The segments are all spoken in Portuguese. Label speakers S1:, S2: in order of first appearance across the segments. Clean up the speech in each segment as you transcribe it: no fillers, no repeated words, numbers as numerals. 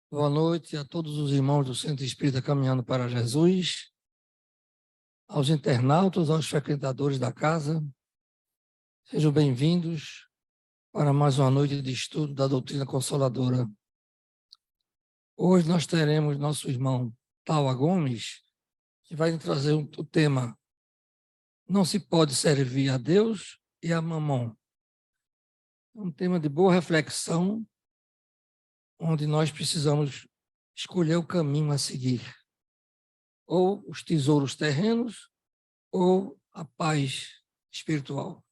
S1: Boa noite a todos os irmãos do Centro Espírita Caminhando para Jesus, aos internautas, aos frequentadores da casa. Sejam bem-vindos para mais uma noite de estudo da doutrina consoladora. Hoje nós teremos nosso irmão Taua Gomes, que vai trazer o tema Não se pode servir a Deus e a Mamon. É um tema de boa reflexão, onde nós precisamos escolher o caminho a seguir. Ou os tesouros terrenos, ou a paz espiritual.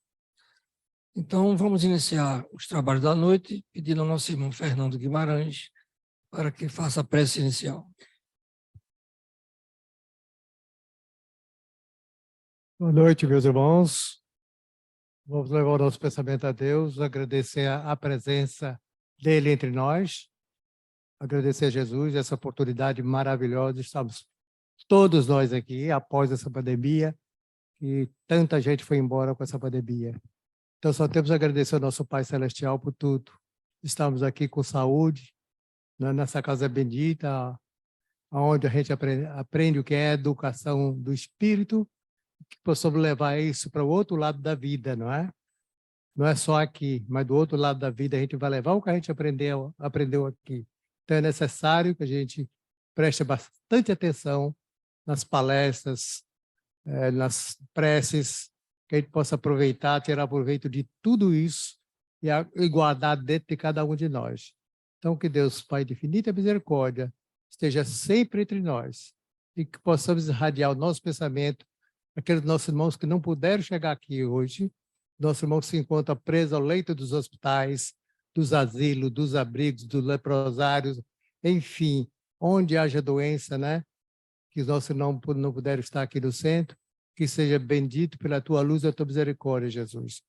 S1: Então, vamos iniciar os trabalhos da noite, pedindo ao nosso irmão Fernando Guimarães para que faça a prece inicial.
S2: Boa noite, meus irmãos. Vamos levar o nosso pensamento a Deus, agradecer a presença dele entre nós, agradecer a Jesus essa oportunidade maravilhosa. Estamos todos nós aqui, após essa pandemia, e tanta gente foi embora com essa pandemia. Então, só temos a agradecer ao nosso Pai Celestial por tudo. Estamos aqui com saúde, nessa casa bendita, onde a gente aprende o que é educação do Espírito, que possamos levar isso para o outro lado da vida, não é? Não é só aqui, mas do outro lado da vida a gente vai levar o que a gente aprendeu aqui. Então é necessário que a gente preste bastante atenção nas palestras, nas preces, que a gente possa aproveitar, tirar proveito de tudo isso e guardar dentro de cada um de nós. Então que Deus, Pai de infinita misericórdia, esteja sempre entre nós e que possamos irradiar o nosso pensamento aqueles nossos irmãos que não puderam chegar aqui hoje, nossos irmãos que se encontram presos ao leito dos hospitais, dos asilos, dos abrigos, dos leprosários, enfim, onde haja doença, né? Que os nossos irmãos não puderam estar aqui no centro, que seja bendito pela tua luz e a tua misericórdia, Jesus.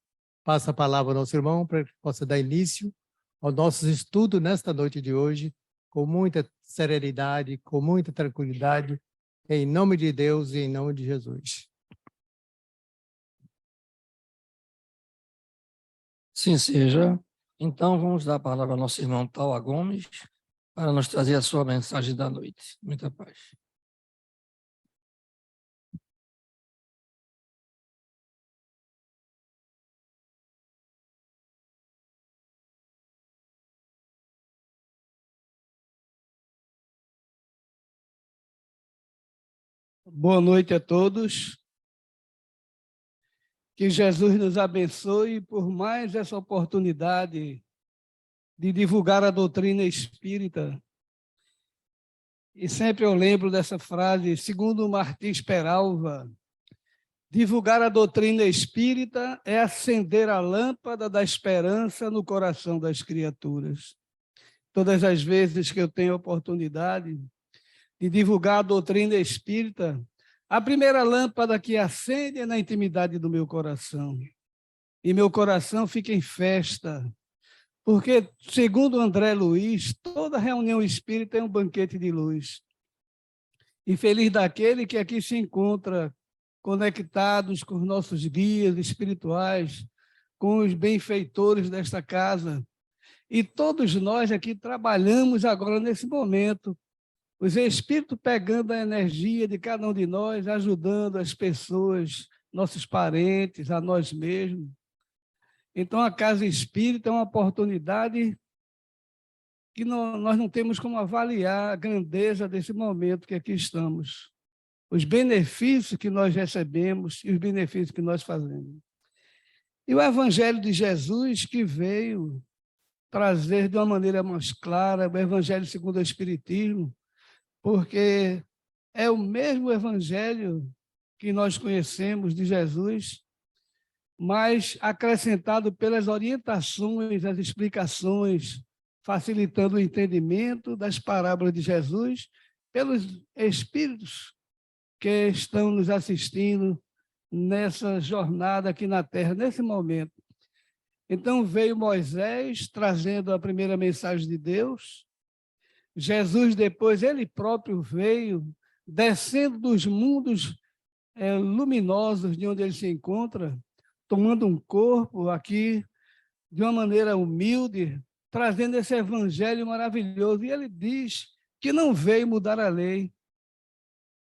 S2: Passa a palavra ao nosso irmão para que possa dar início ao nosso estudo nesta noite de hoje, com muita serenidade, com muita tranquilidade, em nome de Deus e em nome de Jesus.
S1: Sim seja. Então, vamos dar a palavra ao nosso irmão Taua Gomes para nos trazer a sua mensagem da noite. Muita paz.
S3: Boa noite a todos. Que Jesus nos abençoe por mais essa oportunidade de divulgar a doutrina espírita. E sempre eu lembro dessa frase, segundo Martins Peralva, divulgar a doutrina espírita é acender a lâmpada da esperança no coração das criaturas. Todas as vezes que eu tenho a oportunidade de divulgar a doutrina espírita, a primeira lâmpada que acende é na intimidade do meu coração. E meu coração fica em festa, porque, segundo André Luiz, toda reunião espírita é um banquete de luz. E feliz daquele que aqui se encontra conectados com os nossos guias espirituais, com os benfeitores desta casa. E todos nós aqui trabalhamos agora nesse momento, os espíritos pegando a energia de cada um de nós, ajudando as pessoas, nossos parentes, a nós mesmos. Então, a casa espírita é uma oportunidade que nós não temos como avaliar a grandeza desse momento que aqui estamos. Os benefícios que nós recebemos e os benefícios que nós fazemos. E o Evangelho de Jesus que veio trazer de uma maneira mais clara, o Evangelho segundo o Espiritismo, porque é o mesmo Evangelho que nós conhecemos de Jesus, mas acrescentado pelas orientações, as explicações, facilitando o entendimento das parábolas de Jesus pelos espíritos que estão nos assistindo nessa jornada aqui na Terra, nesse momento. Então veio Moisés trazendo a primeira mensagem de Deus, Jesus depois, ele próprio veio, descendo dos mundos luminosos de onde ele se encontra, tomando um corpo aqui, de uma maneira humilde, trazendo esse evangelho maravilhoso. E ele diz que não veio mudar a lei.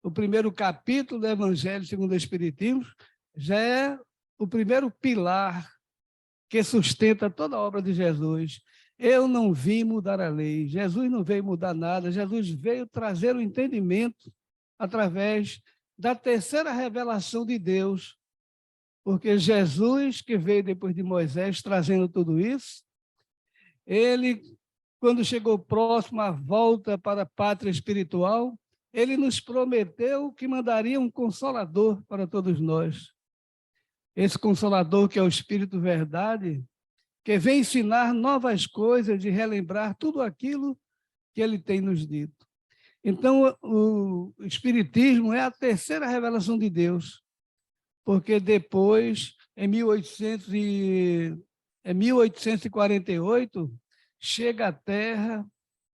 S3: O primeiro capítulo do Evangelho segundo o Espiritismo já é o primeiro pilar que sustenta toda a obra de Jesus. Eu não vim mudar a lei. Jesus não veio mudar nada. Jesus veio trazer o entendimento através da terceira revelação de Deus. Porque Jesus, que veio depois de Moisés, trazendo tudo isso, ele, quando chegou próximo à volta para a pátria espiritual, ele nos prometeu que mandaria um consolador para todos nós. Esse consolador que é o Espírito Verdade, que vem ensinar novas coisas, de relembrar tudo aquilo que ele tem nos dito. Então, o Espiritismo é a terceira revelação de Deus, porque depois, em 1848, chega à Terra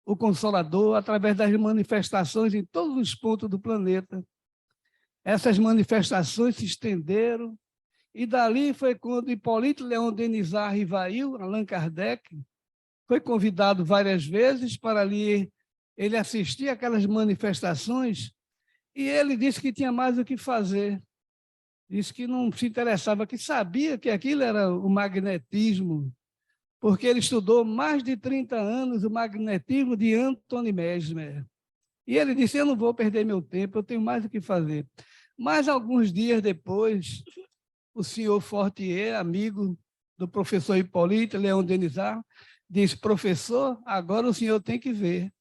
S3: o Consolador através das manifestações em todos os pontos do planeta. Essas manifestações se estenderam, e dali foi quando Hipólito Leon Denisard Rivail, Allan Kardec, foi convidado várias vezes para ali ele assistir aquelas manifestações, e ele disse que tinha mais o que fazer. Disse que não se interessava, que sabia que aquilo era o magnetismo, porque ele estudou mais de 30 anos o magnetismo de Anthony Mesmer. E ele disse, eu não vou perder meu tempo, eu tenho mais o que fazer. Mas alguns dias depois, o senhor Fortier, amigo do professor Hipólito Leon Denisard, disse, professor, agora o senhor tem que ver,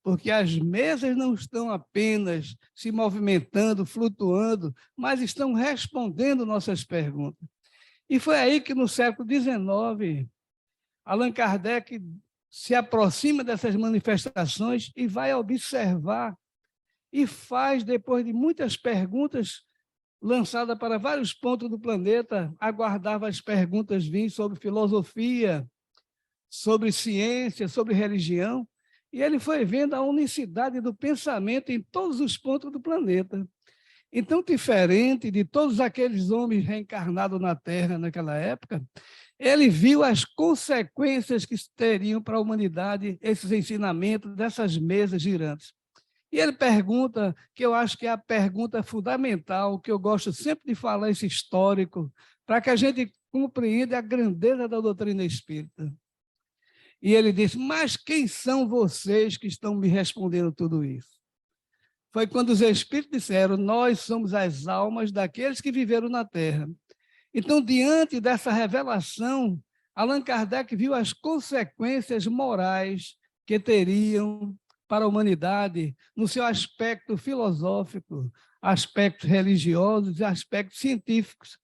S3: porque as mesas não estão apenas se movimentando, flutuando, mas estão respondendo nossas perguntas. E foi aí que, no século XIX, Allan Kardec se aproxima dessas manifestações e vai observar, e faz, depois de muitas perguntas lançadas para vários pontos do planeta, aguardava as perguntas vir sobre filosofia, sobre ciência, sobre religião, e ele foi vendo a unicidade do pensamento em todos os pontos do planeta. Então, diferente de todos aqueles homens reencarnados na Terra naquela época, ele viu as consequências que teriam para a humanidade esses ensinamentos dessas mesas girantes. E ele pergunta, que eu acho que é a pergunta fundamental, que eu gosto sempre de falar, esse histórico, para que a gente compreenda a grandeza da doutrina espírita. E ele disse, mas quem são vocês que estão me respondendo tudo isso? Foi quando os espíritos disseram, nós somos as almas daqueles que viveram na Terra. Então, diante dessa revelação, Allan Kardec viu as consequências morais que teriam para a humanidade no seu aspecto filosófico, aspectos religiosos e aspectos científicos.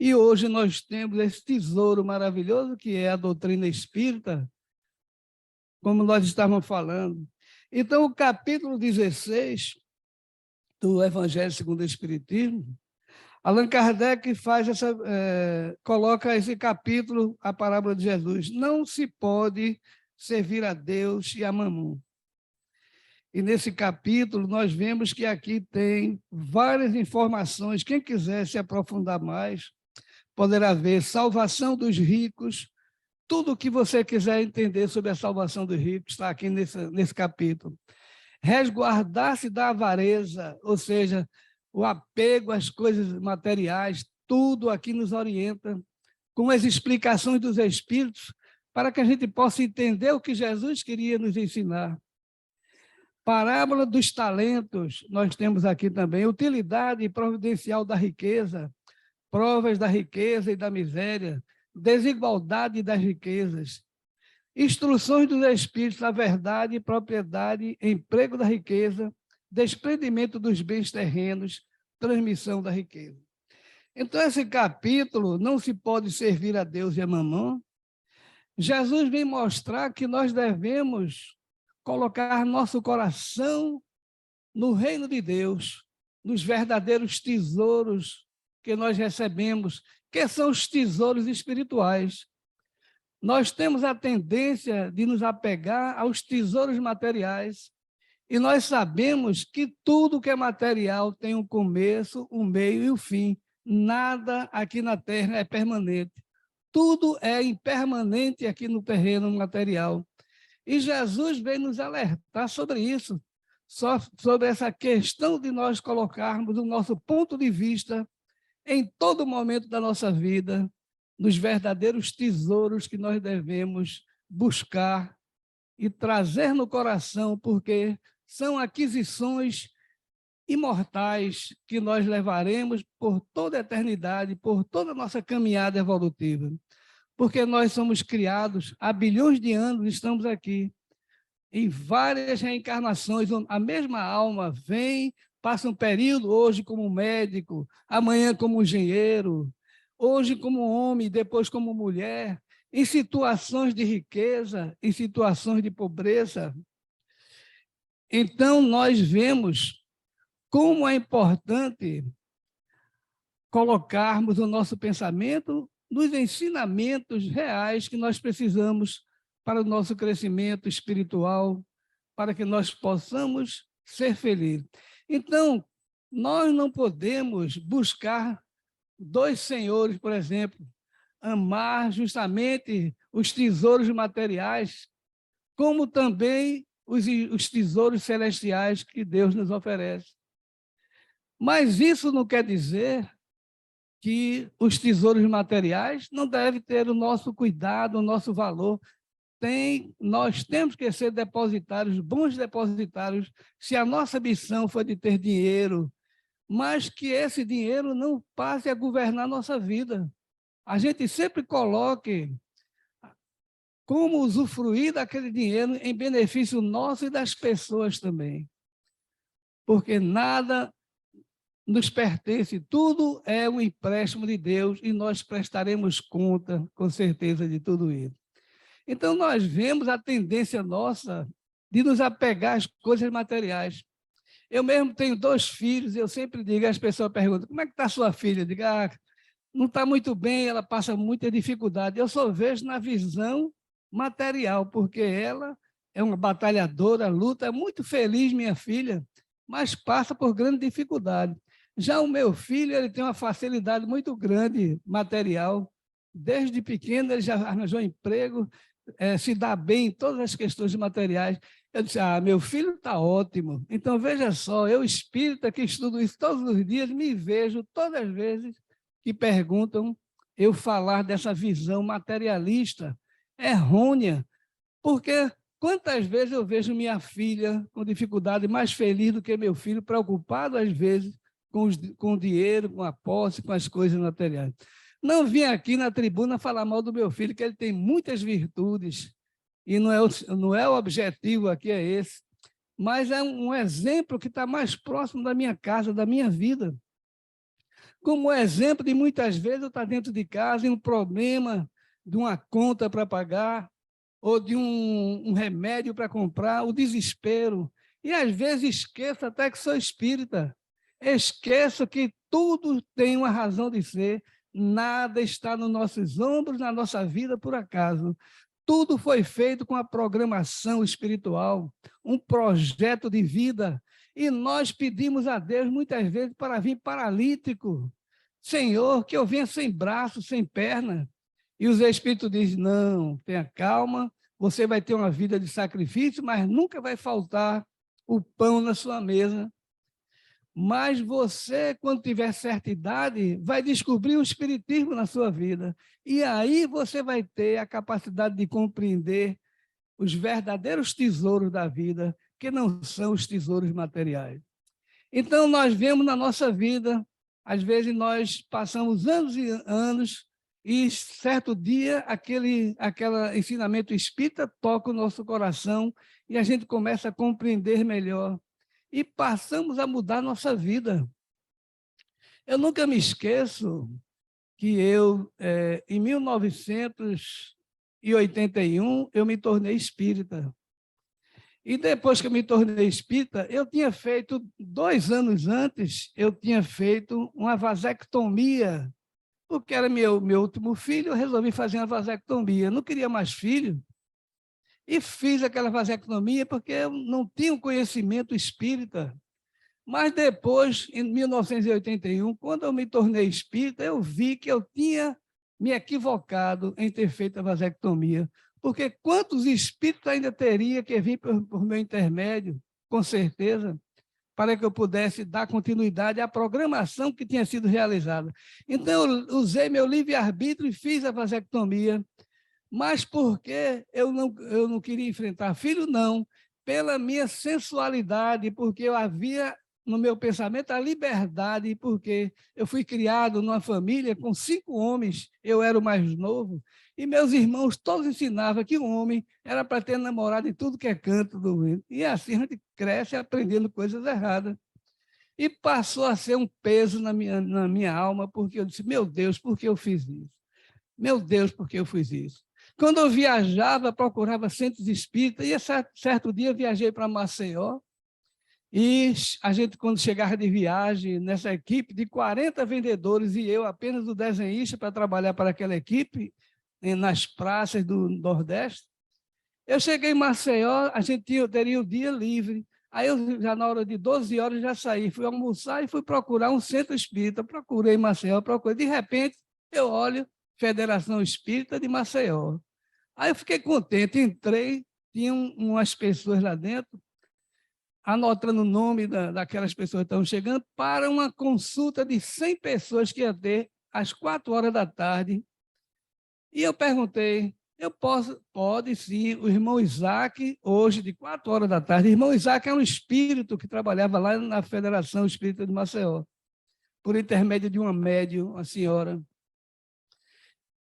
S3: E hoje nós temos esse tesouro maravilhoso que é a doutrina espírita, como nós estávamos falando. Então, o capítulo 16 do Evangelho segundo o Espiritismo, Allan Kardec coloca esse capítulo, a parábola de Jesus. Não se pode servir a Deus e a Mamon. E nesse capítulo nós vemos que aqui tem várias informações. Quem quiser se aprofundar mais, poderá ver salvação dos ricos. Tudo o que você quiser entender sobre a salvação dos ricos está aqui nesse capítulo. Resguardar-se da avareza, ou seja, o apego às coisas materiais, tudo aqui nos orienta com as explicações dos Espíritos para que a gente possa entender o que Jesus queria nos ensinar. Parábola dos talentos, nós temos aqui também, utilidade providencial da riqueza, provas da riqueza e da miséria, desigualdade das riquezas, instruções dos Espíritos, a verdade e propriedade, emprego da riqueza, desprendimento dos bens terrenos, transmissão da riqueza. Então, esse capítulo, não se pode servir a Deus e a Mamon. Jesus vem mostrar que nós devemos colocar nosso coração no reino de Deus, nos verdadeiros tesouros que nós recebemos, que são os tesouros espirituais. Nós temos a tendência de nos apegar aos tesouros materiais, e nós sabemos que tudo que é material tem um começo, um meio e um fim. Nada aqui na Terra é permanente. Tudo é impermanente aqui no terreno material. E Jesus veio nos alertar sobre isso, sobre essa questão de nós colocarmos o nosso ponto de vista em todo momento da nossa vida, nos verdadeiros tesouros que nós devemos buscar e trazer no coração, porque são aquisições imortais que nós levaremos por toda a eternidade, por toda a nossa caminhada evolutiva. Porque nós somos criados há bilhões de anos, estamos aqui, em várias reencarnações, a mesma alma vem, passa um período, hoje como médico, amanhã como engenheiro, hoje como homem, depois como mulher, em situações de riqueza, em situações de pobreza. Então, nós vemos como é importante colocarmos o nosso pensamento nos ensinamentos reais que nós precisamos para o nosso crescimento espiritual, para que nós possamos ser felizes. Então, nós não podemos buscar dois senhores, por exemplo, amar justamente os tesouros materiais, como também os tesouros celestiais que Deus nos oferece. Mas isso não quer dizer que os tesouros materiais não devem ter o nosso cuidado, o nosso valor. Nós temos que ser depositários, bons depositários, se a nossa missão for de ter dinheiro, mas que esse dinheiro não passe a governar a nossa vida. A gente sempre coloque como usufruir daquele dinheiro em benefício nosso e das pessoas também. Porque nada nos pertence, tudo é um empréstimo de Deus e nós prestaremos conta, com certeza, de tudo isso. Então, nós vemos a tendência nossa de nos apegar às coisas materiais. Eu mesmo tenho 2 filhos, eu sempre digo, as pessoas perguntam, como é que está a sua filha? Eu digo, não está muito bem, ela passa muita dificuldade. Eu só vejo na visão material, porque ela é uma batalhadora, luta, é muito feliz, minha filha, mas passa por grande dificuldade. Já o meu filho, ele tem uma facilidade muito grande material. Desde pequeno, ele já arranjou emprego, se dá bem em todas as questões materiais. Eu disse, meu filho está ótimo. Então, veja só, eu espírita que estudo isso todos os dias, me vejo todas as vezes que perguntam eu falar dessa visão materialista errônea, porque quantas vezes eu vejo minha filha com dificuldade mais feliz do que meu filho, preocupado às vezes com o dinheiro, com a posse, com as coisas materiais. Não vim aqui na tribuna falar mal do meu filho, que ele tem muitas virtudes, e não é o objetivo aqui, é esse, mas é um exemplo que está mais próximo da minha casa, da minha vida. Como exemplo de muitas vezes eu estar dentro de casa e um problema de uma conta para pagar, ou de um remédio para comprar, o desespero. E às vezes esqueço até que sou espírita. Esqueço que tudo tem uma razão de ser, nada está nos nossos ombros, na nossa vida, por acaso. Tudo foi feito com a programação espiritual, um projeto de vida, e nós pedimos a Deus muitas vezes para vir paralítico. Senhor, que eu venha sem braço, sem perna. E os Espíritos dizem, não, tenha calma, você vai ter uma vida de sacrifício, mas nunca vai faltar o pão na sua mesa. Mas você, quando tiver certa idade, vai descobrir o espiritismo na sua vida. E aí você vai ter a capacidade de compreender os verdadeiros tesouros da vida, que não são os tesouros materiais. Então, nós vemos na nossa vida, às vezes nós passamos anos e anos, e certo dia aquele ensinamento espírita toca o nosso coração e a gente começa a compreender melhor. E passamos a mudar nossa vida. Eu nunca me esqueço que em 1981, eu me tornei espírita. E depois que eu me tornei espírita, eu tinha feito, 2 anos antes, eu tinha feito uma vasectomia, porque era meu último filho, eu resolvi fazer uma vasectomia. Eu não queria mais filho. E fiz aquela vasectomia porque eu não tinha um conhecimento espírita. Mas depois, em 1981, quando eu me tornei espírita, eu vi que eu tinha me equivocado em ter feito a vasectomia, porque quantos espíritos ainda teria que vir por meu intermédio, com certeza, para que eu pudesse dar continuidade à programação que tinha sido realizada. Então, eu usei meu livre-arbítrio e fiz a vasectomia, mas porque eu não queria enfrentar filho, não, pela minha sensualidade, porque eu havia no meu pensamento a liberdade, porque eu fui criado numa família com 5 homens, eu era o mais novo, e meus irmãos todos ensinavam que o homem era para ter namorado em tudo que é canto do mundo. E assim a gente cresce aprendendo coisas erradas. E passou a ser um peso na minha alma, porque eu disse, meu Deus, por que eu fiz isso? Meu Deus, por que eu fiz isso? Quando eu viajava, procurava centros espíritas, e certo dia eu viajei para Maceió, e a gente, quando chegava de viagem, nessa equipe de 40 vendedores, e eu apenas o desenhista para trabalhar para aquela equipe, nas praças do Nordeste, eu cheguei em Maceió, a gente teria o dia livre, aí eu já na hora de 12 horas já saí, fui almoçar e fui procurar um centro espírita, procurei Maceió, procurei, de repente eu olho Federação Espírita de Maceió. Aí eu fiquei contente, entrei, tinha umas pessoas lá dentro, anotando o nome daquelas pessoas que estavam chegando, para uma consulta de 100 pessoas que ia ter às 4 horas da tarde. E eu perguntei, eu posso? Pode sim, o irmão Isaac, hoje, de 4 horas da tarde, o irmão Isaac é um espírito que trabalhava lá na Federação Espírita de Maceió, por intermédio de uma médium, uma senhora.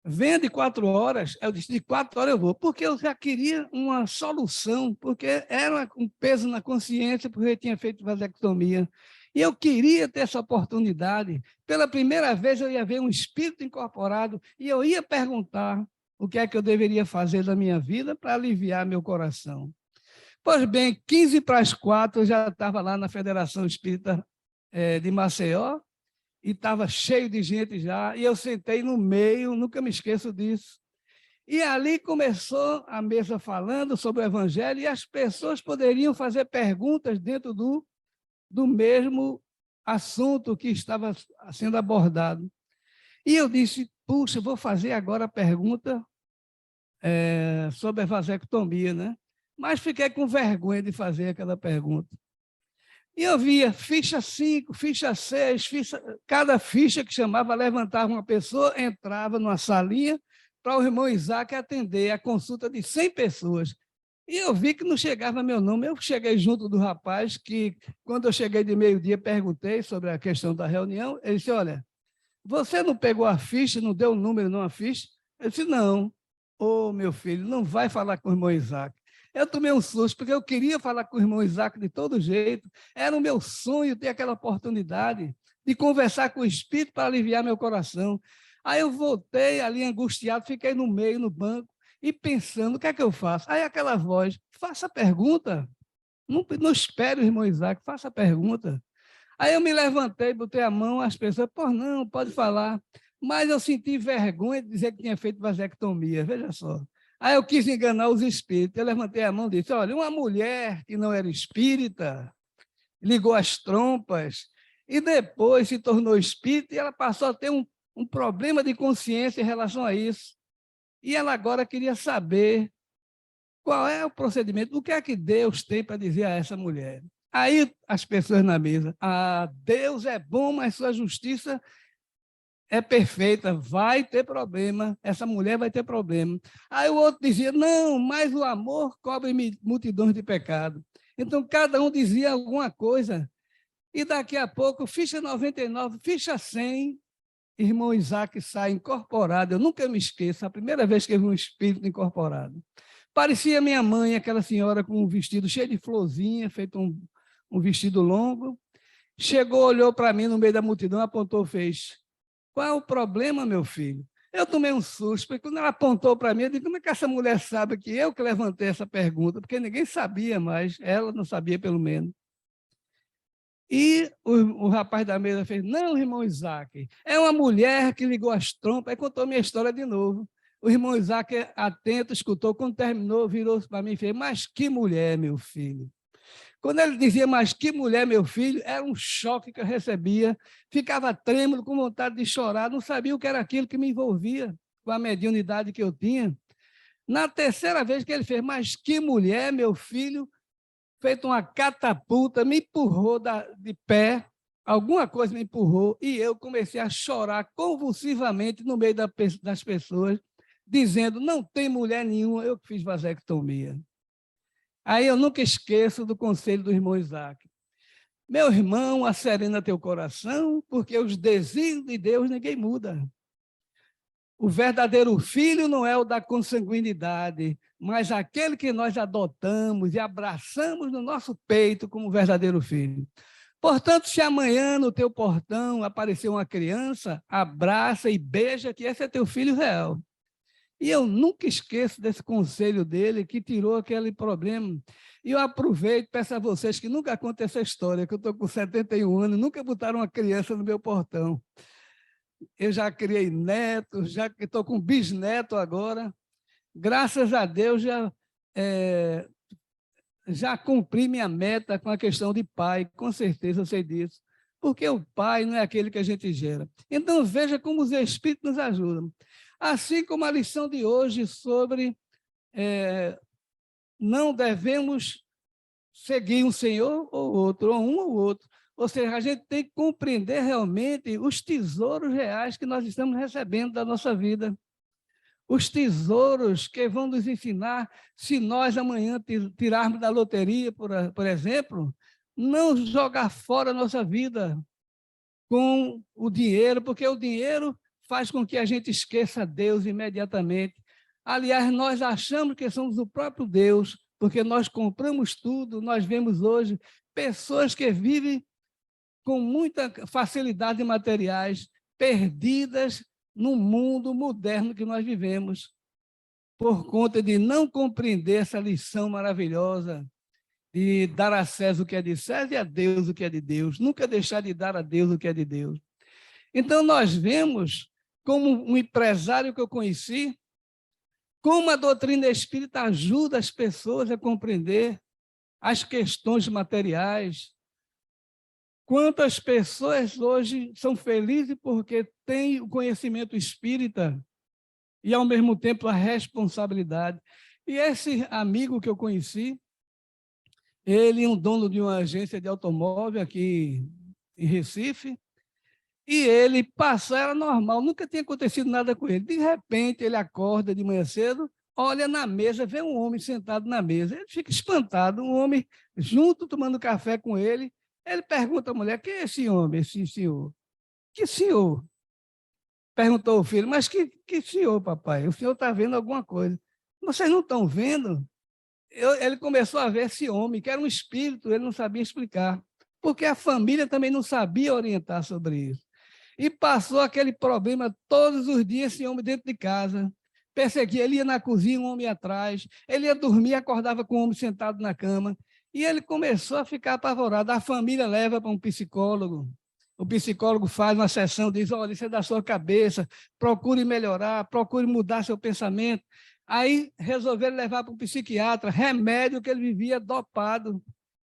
S3: Venha de 4 horas, eu disse, de 4 horas eu vou, porque eu já queria uma solução, porque era um peso na consciência, porque eu tinha feito vasectomia. E eu queria ter essa oportunidade. Pela primeira vez eu ia ver um espírito incorporado e eu ia perguntar o que é que eu deveria fazer da minha vida para aliviar meu coração. Pois bem, 15 para as 4 eu já estava lá na Federação Espírita de Maceió, e estava cheio de gente já, e eu sentei no meio, nunca me esqueço disso. E ali começou a mesa falando sobre o Evangelho, e as pessoas poderiam fazer perguntas dentro do mesmo assunto que estava sendo abordado. E eu disse, puxa, vou fazer agora a pergunta sobre a vasectomia, né? Mas fiquei com vergonha de fazer aquela pergunta. E eu via ficha 5, ficha 6, cada ficha que chamava, levantava uma pessoa, entrava numa salinha para o irmão Isaac atender a consulta de 100 pessoas. E eu vi que não chegava meu nome. Eu cheguei junto do rapaz, que quando eu cheguei de meio-dia, perguntei sobre a questão da reunião. Ele disse, olha, você não pegou a ficha, não deu o número numa ficha? Eu disse, não. Ô, meu filho, não vai falar com o irmão Isaac. Eu tomei um susto, porque eu queria falar com o irmão Isaac de todo jeito. Era o meu sonho ter aquela oportunidade de conversar com o Espírito para aliviar meu coração. Aí eu voltei ali angustiado, fiquei no meio, no banco, e pensando, o que é que eu faço? Aí aquela voz, faça a pergunta. Não espere o irmão Isaac, faça a pergunta. Aí eu me levantei, botei a mão, as pessoas, pô, não, pode falar. Mas eu senti vergonha de dizer que tinha feito vasectomia, veja só. Aí eu quis enganar os espíritos. Eu levantei a mão e disse, olha, uma mulher que não era espírita, ligou as trompas, e depois se tornou espírita, e ela passou a ter um problema de consciência em relação a isso. E ela agora queria saber qual é o procedimento, o que é que Deus tem para dizer a essa mulher. Aí as pessoas na mesa, Deus é bom, mas sua justiça é perfeita, vai ter problema, essa mulher vai ter problema. Aí o outro dizia, não, mas o amor cobre multidões de pecado. Então, cada um dizia alguma coisa, e daqui a pouco, ficha 99, ficha 100, irmão Isaac sai incorporado. Eu nunca me esqueço, a primeira vez que eu vi um espírito incorporado. Parecia minha mãe, aquela senhora com um vestido cheio de florzinha, feito um vestido longo. Chegou, olhou para mim no meio da multidão, apontou, fez, qual é o problema, meu filho? Eu tomei um susto, porque quando ela apontou para mim, eu disse, como é que essa mulher sabe que eu que levantei essa pergunta? Porque ninguém sabia mais, ela não sabia pelo menos. E o rapaz da mesa fez, não, irmão Isaac, é uma mulher que ligou as trompas, aí contou minha história de novo. O irmão Isaac, atento, escutou, quando terminou, virou-se para mim e fez, mas que mulher, meu filho. Quando ele dizia, mas que mulher, meu filho, era um choque que eu recebia, ficava trêmulo, com vontade de chorar, não sabia o que era aquilo que me envolvia. com a mediunidade que eu tinha. Na terceira vez que ele fez, mas que mulher, meu filho, feito uma catapulta, me empurrou de pé, alguma coisa me empurrou, e eu comecei a chorar convulsivamente no meio das pessoas, dizendo, não tem mulher nenhuma, eu que fiz vasectomia. Aí eu nunca esqueço do conselho do irmão Isaac. Meu irmão, acerena teu coração, porque os desígnios de Deus ninguém muda. O verdadeiro filho não é o da consanguinidade, mas aquele que nós adotamos e abraçamos no nosso peito como verdadeiro filho. Portanto, se amanhã no teu portão aparecer uma criança, abraça e beija que esse é teu filho real. E eu nunca esqueço desse conselho dele, que tirou aquele problema. E eu aproveito e peço a vocês que nunca contem essa história, que eu estou com 71 anos, nunca botaram uma criança no meu portão. Eu já criei netos, já estou com bisneto agora. Graças a Deus, já cumpri minha meta com a questão de pai, com certeza eu sei disso. Porque o pai não é aquele que a gente gera. Então, veja como os Espíritos nos ajudam. Assim como a lição de hoje sobre não devemos seguir um senhor ou outro, ou um ou outro. Ou seja, a gente tem que compreender realmente os tesouros reais que nós estamos recebendo da nossa vida. Os tesouros que vão nos ensinar, se nós amanhã tirarmos da loteria, por exemplo, não jogar fora a nossa vida com o dinheiro, porque o dinheiro faz com que a gente esqueça Deus imediatamente. Aliás, nós achamos que somos o próprio Deus, porque nós compramos tudo, nós vemos hoje pessoas que vivem com muita facilidade materiais, perdidas no mundo moderno que nós vivemos, por conta de não compreender essa lição maravilhosa de dar a César o que é de César e a Deus o que é de Deus, nunca deixar de dar a Deus o que é de Deus. Então, nós vemos, como um empresário que eu conheci, como a doutrina espírita ajuda as pessoas a compreender as questões materiais. Quantas pessoas hoje são felizes porque têm o conhecimento espírita e, ao mesmo tempo, a responsabilidade. E esse amigo que eu conheci, ele é um dono de uma agência de automóvel aqui em Recife, e ele passou, era normal, nunca tinha acontecido nada com ele. De repente, ele acorda de manhã cedo, olha na mesa, vê um homem sentado na mesa. Ele fica espantado, um homem junto, tomando café com ele. Ele pergunta à mulher, quem é esse homem, esse senhor? Que senhor? Perguntou o filho, mas que senhor, papai? O senhor está vendo alguma coisa. Vocês não estão vendo? Ele começou a ver esse homem, que era um espírito, ele não sabia explicar, porque a família também não sabia orientar sobre isso. E passou aquele problema todos os dias, esse homem dentro de casa. Perseguia, ele ia na cozinha, um homem atrás, ele ia dormir, acordava com um homem sentado na cama, e ele começou a ficar apavorado. A família leva para um psicólogo, o psicólogo faz uma sessão, diz, olha, isso é da sua cabeça, procure melhorar, procure mudar seu pensamento. Aí resolveram levar para um psiquiatra, remédio que ele vivia dopado,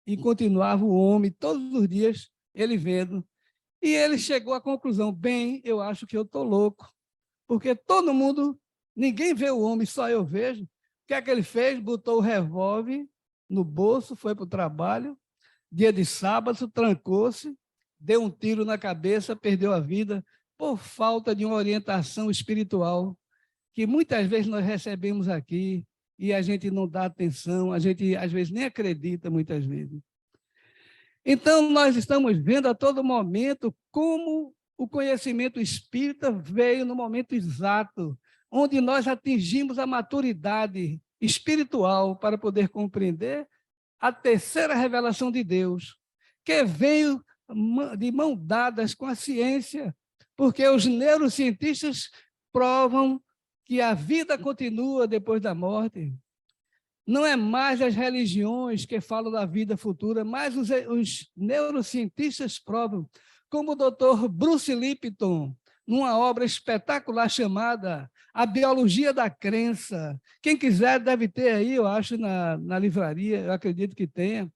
S3: e continuava o homem, todos os dias, ele vendo. E ele chegou à conclusão, bem, eu acho que eu estou louco, porque todo mundo, ninguém vê o homem, só eu vejo. O que é que ele fez? Botou o revólver no bolso, foi para o trabalho, dia de sábado, trancou-se, deu um tiro na cabeça, perdeu a vida, por falta de uma orientação espiritual, que muitas vezes nós recebemos aqui, e a gente não dá atenção, a gente às vezes nem acredita, muitas vezes. Então, nós estamos vendo a todo momento como o conhecimento espírita veio no momento exato, onde nós atingimos a maturidade espiritual para poder compreender a terceira revelação de Deus, que veio de mão dadas com a ciência, porque os neurocientistas provam que a vida continua depois da morte. Não é mais as religiões que falam da vida futura, mas os neurocientistas provam, como o Dr. Bruce Lipton, numa obra espetacular chamada A Biologia da Crença. Quem quiser deve ter aí, eu acho, na livraria, eu acredito que tenha.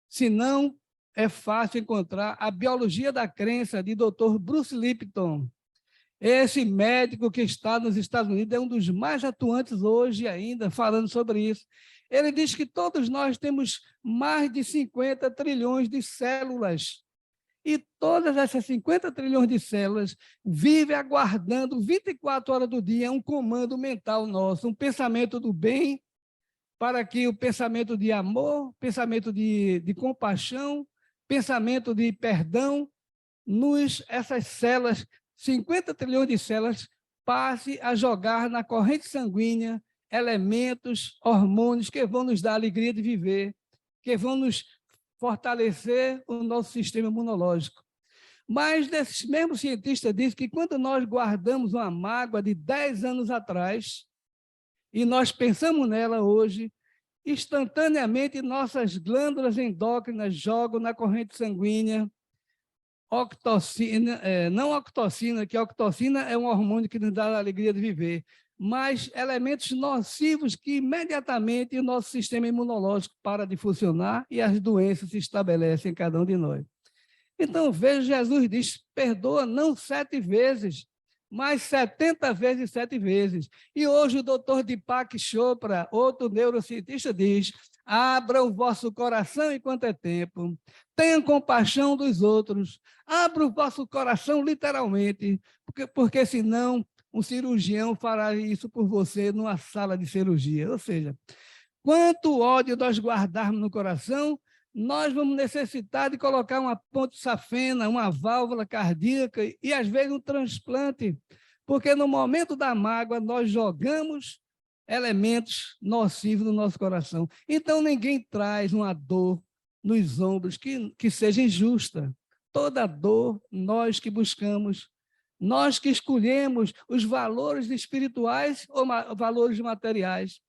S3: Se não, é fácil encontrar A Biologia da Crença, de Dr. Bruce Lipton. Esse médico que está nos Estados Unidos é um dos mais atuantes hoje ainda, falando sobre isso. Ele diz que todos nós temos mais de 50 trilhões de células. E todas essas 50 trilhões de células vivem aguardando 24 horas do dia um comando mental nosso, um pensamento do bem, para que o pensamento de amor, pensamento de compaixão, pensamento de perdão, essas células, 50 trilhões de células, passe a jogar na corrente sanguínea elementos, hormônios que vão nos dar a alegria de viver, que vão nos fortalecer o nosso sistema imunológico. Mas esses mesmos cientistas dizem que quando nós guardamos uma mágoa de 10 anos atrás, e nós pensamos nela hoje, instantaneamente nossas glândulas endócrinas jogam na corrente sanguínea octocina, não octocina, que a octocina é um hormônio que nos dá a alegria de viver, mas elementos nocivos que imediatamente o nosso sistema imunológico para de funcionar e as doenças se estabelecem em cada um de nós. Então, veja, Jesus diz, perdoa não 7 vezes, mas 70 vezes 7 vezes. E hoje o doutor Deepak Chopra, outro neurocientista, diz, abra o vosso coração enquanto é tempo, tenham compaixão dos outros, abra o vosso coração literalmente, porque senão um cirurgião fará isso por você numa sala de cirurgia. Ou seja, quanto ódio nós guardarmos no coração, nós vamos necessitar de colocar uma ponte safena, uma válvula cardíaca e, às vezes, um transplante, porque no momento da mágoa nós jogamos elementos nocivos no nosso coração. Então, ninguém traz uma dor nos ombros que seja injusta. Toda dor, nós que buscamos, nós que escolhemos os valores espirituais ou valores materiais.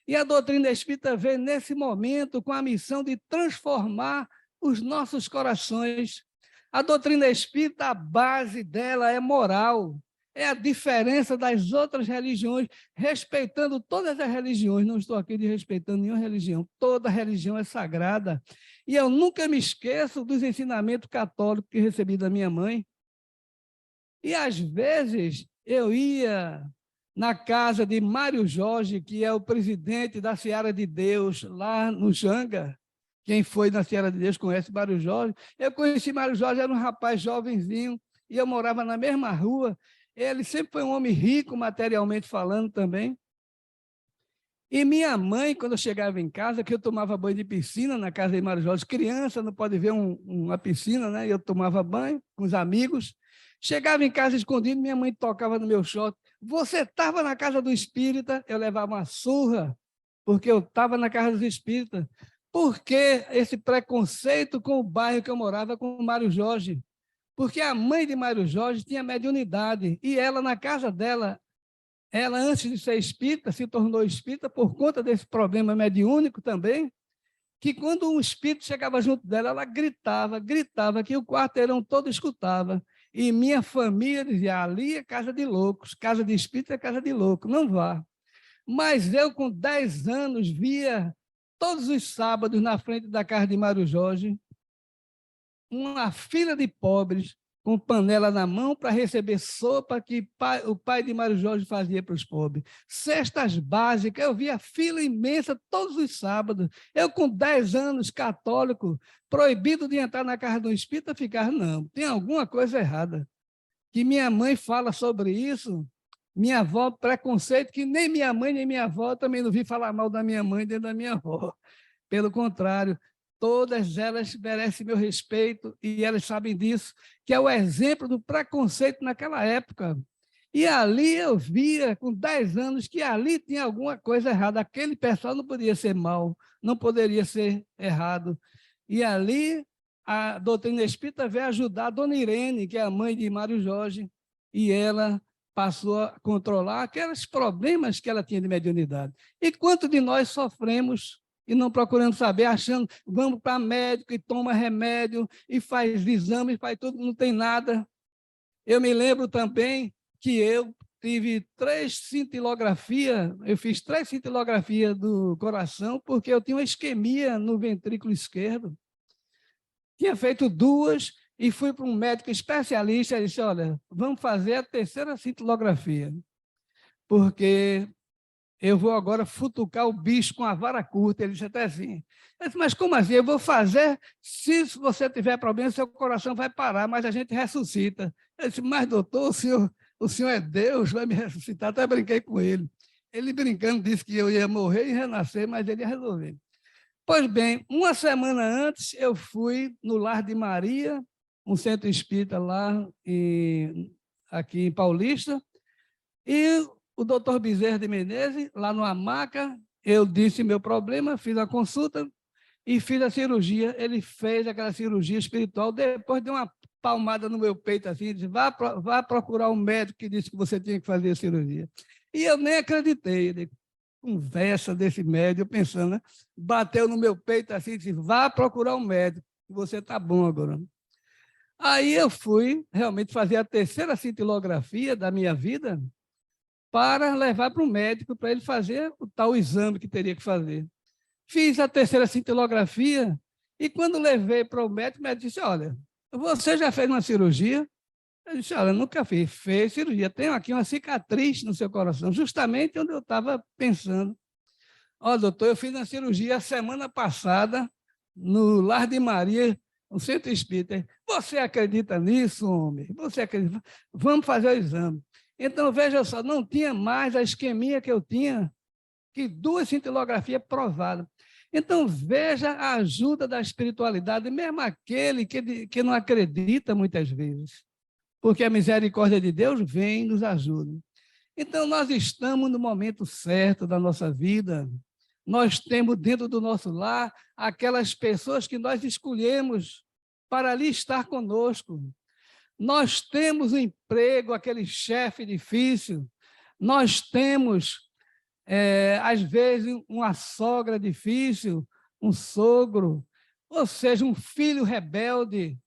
S3: E a doutrina espírita vem nesse momento com a missão de transformar os nossos corações. A doutrina espírita, a base dela é moral, é a diferença das outras religiões, respeitando todas as religiões. Não estou aqui desrespeitando nenhuma religião, toda religião é sagrada. E eu nunca me esqueço dos ensinamentos católicos que recebi da minha mãe. E, às vezes, eu ia na casa de Mário Jorge, que é o presidente da Seara de Deus, lá no Janga. Quem foi na Seara de Deus conhece Mário Jorge. Eu conheci Mário Jorge, era um rapaz jovenzinho, e eu morava na mesma rua. Ele sempre foi um homem rico, materialmente falando também. E minha mãe, quando eu chegava em casa, que eu tomava banho de piscina na casa de Mário Jorge, criança não pode ver uma piscina, né? Eu tomava banho com os amigos. Chegava em casa escondido, minha mãe tocava no meu short. Você estava na casa do espírita? Eu levava uma surra, porque eu estava na casa do espírita. Por que esse preconceito com o bairro que eu morava, com o Mário Jorge? Porque a mãe de Mário Jorge tinha mediunidade, e ela, na casa dela, ela, antes de ser espírita, se tornou espírita por conta desse problema mediúnico também, que quando um espírito chegava junto dela, ela gritava, que o quarteirão todo escutava. E minha família dizia, ali é casa de loucos, casa de espírito é casa de louco, não vá. Mas eu, com 10 anos, via todos os sábados na frente da casa de Mário Jorge, uma fila de pobres com panela na mão para receber sopa que o pai de Mário Jorge fazia para os pobres. Cestas básicas, eu via fila imensa todos os sábados. Eu, com 10 anos, católico, proibido de entrar na casa do espírita, ficar, não, tem alguma coisa errada. Que minha mãe fala sobre isso, minha avó, preconceito, que nem minha mãe nem minha avó, também não vi falar mal da minha mãe nem da minha avó. Pelo contrário, todas elas merecem meu respeito e elas sabem disso, que é o exemplo do preconceito naquela época. E ali eu via, com 10 anos, que ali tinha alguma coisa errada. Aquele pessoal não podia ser mau, não poderia ser errado. E ali a doutrina espírita veio ajudar a dona Irene, que é a mãe de Mário Jorge, e ela passou a controlar aqueles problemas que ela tinha de mediunidade. E quanto de nós sofremos e não procurando saber, achando, vamos para médico e toma remédio, e faz exames, faz tudo, não tem nada. Eu me lembro também que eu tive 3 cintilografias, eu fiz 3 cintilografias do coração, porque eu tinha uma isquemia no ventrículo esquerdo. Tinha feito 2, e fui para um médico especialista e disse, olha, vamos fazer a terceira cintilografia, porque eu vou agora futucar o bicho com a vara curta. Ele disse até assim, eu disse, mas como assim? Eu vou fazer, se você tiver problema, seu coração vai parar, mas a gente ressuscita. Eu disse, mas doutor, o senhor é Deus, vai me ressuscitar. Até brinquei com ele. Ele brincando disse que eu ia morrer e renascer, mas ele ia resolver. Pois bem, uma semana antes eu fui no Lar de Maria, um centro espírita lá aqui em Paulista, e o doutor Bezerra de Menezes, lá no Hamaca, eu disse meu problema, fiz a consulta e fiz a cirurgia. Ele fez aquela cirurgia espiritual, depois deu uma palmada no meu peito assim, disse, vá procurar um médico que disse que você tinha que fazer a cirurgia. E eu nem acreditei, ele, conversa desse médico, pensando, né? Bateu no meu peito assim, disse, vá procurar um médico, você está bom agora. Aí eu fui realmente fazer a terceira cintilografia da minha vida para levar para o médico, para ele fazer o tal exame que teria que fazer. Fiz a terceira cintilografia e quando levei para o médico disse, olha, você já fez uma cirurgia? Eu disse, olha, nunca fiz. Fez cirurgia. Tenho aqui uma cicatriz no seu coração, justamente onde eu estava pensando. Ó, doutor, eu fiz uma cirurgia a semana passada no Lar de Maria, no Centro Espírita. Você acredita nisso, homem? Você acredita? Vamos fazer o exame. Então, veja só, não tinha mais a isquemia que eu tinha, que 2 cintilografias provadas. Então, veja a ajuda da espiritualidade, mesmo aquele que não acredita muitas vezes, porque a misericórdia de Deus vem e nos ajuda. Então, nós estamos no momento certo da nossa vida, nós temos dentro do nosso lar aquelas pessoas que nós escolhemos para ali estar conosco. Nós temos um emprego, aquele chefe difícil, nós temos, às vezes, uma sogra difícil, um sogro, ou seja, um filho rebelde.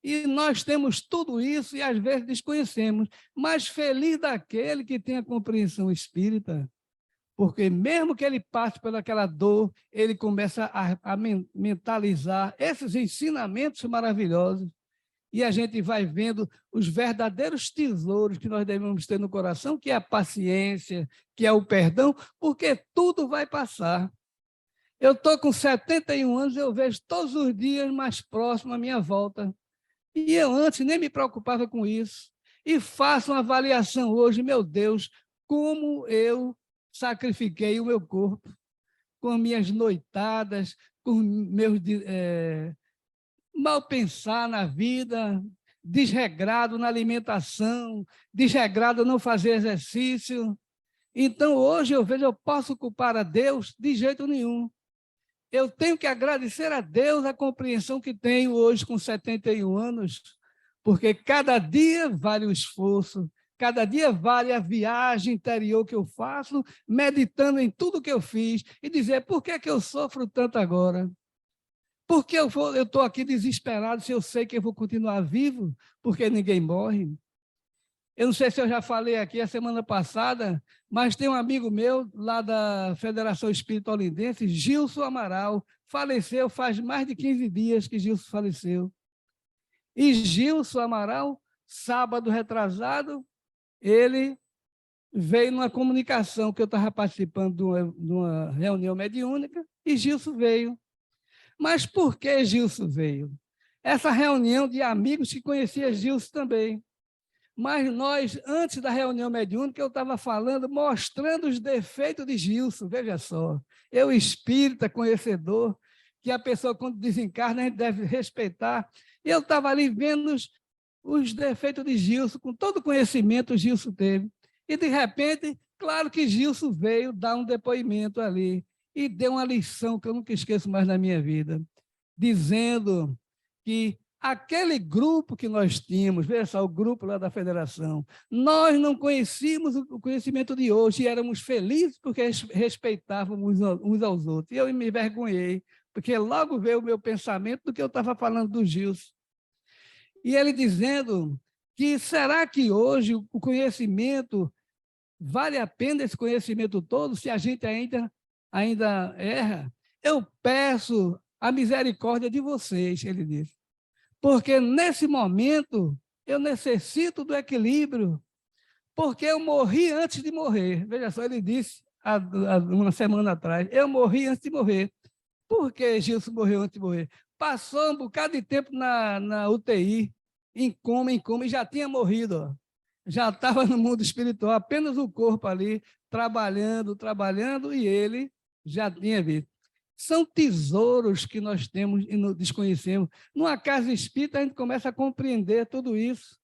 S3: E nós temos tudo isso e, às vezes, desconhecemos. Mas feliz daquele que tem a compreensão espírita, porque mesmo que ele passe por aquela dor, ele começa a mentalizar esses ensinamentos maravilhosos e a gente vai vendo os verdadeiros tesouros que nós devemos ter no coração, que é a paciência, que é o perdão, porque tudo vai passar. Eu estou com 71 anos, eu vejo todos os dias mais próximo à minha volta. E eu antes nem me preocupava com isso. E faço uma avaliação hoje, meu Deus, como eu sacrifiquei o meu corpo, com minhas noitadas, com meus mal pensar na vida, desregrado na alimentação, desregrado não fazer exercício. Então, hoje eu vejo, eu posso culpar a Deus de jeito nenhum. Eu tenho que agradecer a Deus a compreensão que tenho hoje com 71 anos, porque cada dia vale o esforço, cada dia vale a viagem interior que eu faço, meditando em tudo que eu fiz e dizer, por que eu sofro tanto agora? Por que eu estou aqui desesperado se eu sei que eu vou continuar vivo? Porque ninguém morre. Eu não sei se eu já falei aqui a semana passada, mas tem um amigo meu lá da Federação Espírita Olindense, Gilson Amaral, faleceu faz mais de 15 dias que Gilson faleceu. E Gilson Amaral, sábado retrasado, ele veio numa comunicação que eu estava participando de uma reunião mediúnica e Gilson veio. Mas por que Gilson veio? Essa reunião de amigos que conhecia Gilson também. Mas nós, antes da reunião mediúnica, eu estava falando, mostrando os defeitos de Gilson, veja só. Eu, espírita, conhecedor, que a pessoa, quando desencarna, a gente deve respeitar. Eu estava ali vendo os defeitos de Gilson, com todo o conhecimento que Gilson teve. E, de repente, claro que Gilson veio dar um depoimento ali e deu uma lição que eu nunca esqueço mais na minha vida, dizendo que aquele grupo que nós tínhamos, veja só, o grupo lá da federação, nós não conhecíamos o conhecimento de hoje e éramos felizes porque respeitávamos uns aos outros. E eu me envergonhei, porque logo veio o meu pensamento do que eu estava falando do Gilson. E ele dizendo que será que hoje o conhecimento, vale a pena esse conhecimento todo se a gente ainda erra? Eu peço a misericórdia de vocês, ele disse. porque nesse momento eu necessito do equilíbrio, porque eu morri antes de morrer. Veja só, ele disse há uma semana atrás, eu morri antes de morrer. Por que Gilson morreu antes de morrer? Passou um bocado de tempo na UTI, em coma, e já tinha morrido. Ó. Já estava no mundo espiritual, apenas o corpo ali, trabalhando, e ele já tinha visto. São tesouros que nós temos e não desconhecemos. Numa casa espírita, a gente começa a compreender tudo isso.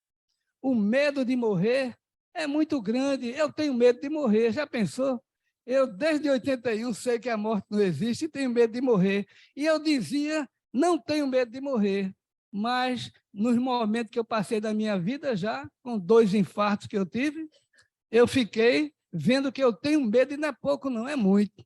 S3: O medo de morrer é muito grande. Eu tenho medo de morrer, já pensou? Eu, desde 81, sei que a morte não existe e tenho medo de morrer. E eu dizia, não tenho medo de morrer. Mas, nos momentos que eu passei da minha vida já, com 2 infartos que eu tive, eu fiquei vendo que eu tenho medo, e não é pouco, não, é muito.